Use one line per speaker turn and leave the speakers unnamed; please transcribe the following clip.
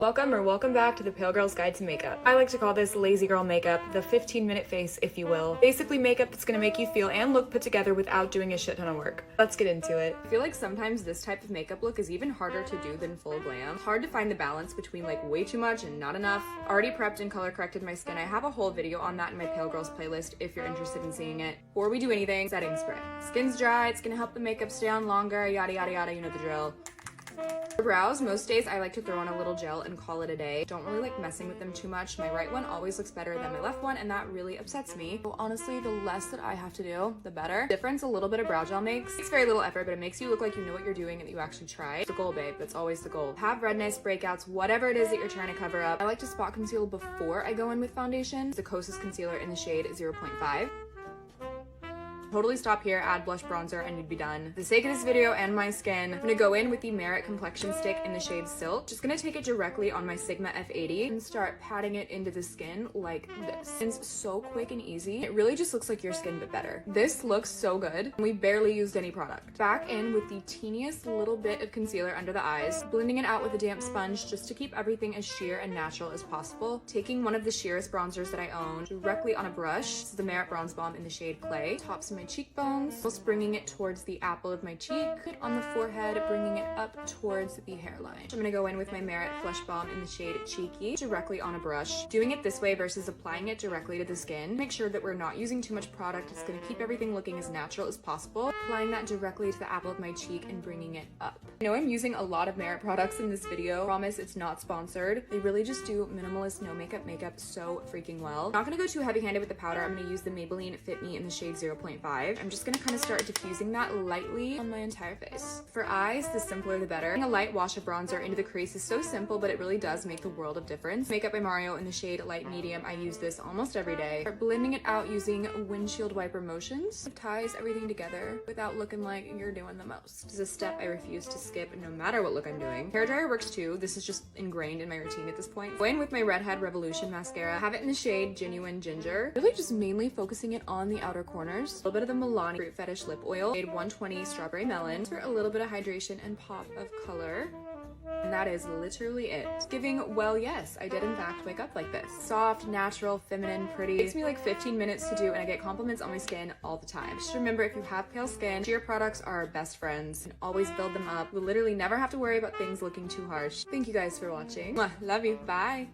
Welcome back to the Pale Girl's Guide to Makeup. I like to call this lazy girl makeup, the 15-minute face, if you will. Basically makeup that's gonna make you feel and look put together without doing a shit ton of work. Let's get into it. I feel like sometimes this type of makeup look is even harder to do than full glam. Hard to find the balance between like way too much and not enough. Already prepped and color corrected my skin. I have a whole video on that in my Pale Girls playlist if you're interested in seeing it. Before we do anything, setting spray. Skin's dry, it's gonna help the makeup stay on longer, yada yada yada, you know the drill. For brows, most days I like to throw on a little gel and call it a day. Don't really like messing with them too much. My right one always looks better than my left one, and that really upsets me. So honestly, the less that I have to do, the better. Difference a little bit of brow gel makes. It's very little effort, but it makes you look like you know what you're doing and that you actually tried. It's the goal, babe. That's always the goal. Have redness, breakouts, whatever it is that you're trying to cover up. I like to spot conceal before I go in with foundation. The Kosas concealer in the shade 0.5. Totally stop here, add blush bronzer, and you'd be done. For the sake of this video and my skin, I'm gonna go in with the Merit complexion stick in the shade Silk. Just gonna take it directly on my Sigma F80 and start patting it into the skin like this. It's so quick and easy. It really just looks like your skin, but better. This looks so good. We barely used any product. Back in with the teeniest little bit of concealer under the eyes, blending it out with a damp sponge just to keep everything as sheer and natural as possible. Taking one of the sheerest bronzers that I own directly on a brush. This is the Merit Bronze Bomb in the shade Clay. Tops my cheekbones, just bringing it towards the apple of my cheek, on the forehead, bringing it up towards the hairline. I'm gonna go in with my Merit Flush Bomb in the shade Cheeky, directly on a brush. Doing it this way versus applying it directly to the skin. Make sure that we're not using too much product. It's gonna keep everything looking as natural as possible. Applying that directly to the apple of my cheek and bringing it up. I know I'm using a lot of Merit products in this video. Promise it's not sponsored. They really just do minimalist, no makeup so freaking well. Not gonna go too heavy-handed with the powder. I'm gonna use the Maybelline Fit Me in the shade 0.5. I'm just gonna kind of start diffusing that lightly on my entire face. For eyes, the simpler the better. A light wash of bronzer into the crease is so simple, but it really does make the world of difference. Makeup by Mario in the shade Light Medium. I use this almost every day. Start blending it out using windshield wiper motions. It ties everything together without looking like you're doing the most. This is a step I refuse to skip no matter what look I'm doing. Hairdryer works too. This is just ingrained in my routine at this point. Go in with my Redhead Revolution mascara. Have it in the shade Genuine Ginger. Really just mainly focusing it on the outer corners. A little bit of the Milani Fruit Fetish lip oil, shade 120 Strawberry Melon, for a little bit of hydration and pop of color. And that is literally it. Giving, well, yes, I did in fact wake up like this. Soft, natural, feminine, pretty. It takes me like 15 minutes to do, and I get compliments on my skin all the time. Just remember, if you have pale skin, sheer products are our best friends. And always build them up. We literally never have to worry about things looking too harsh. Thank you guys for watching. Mwah, love you. Bye.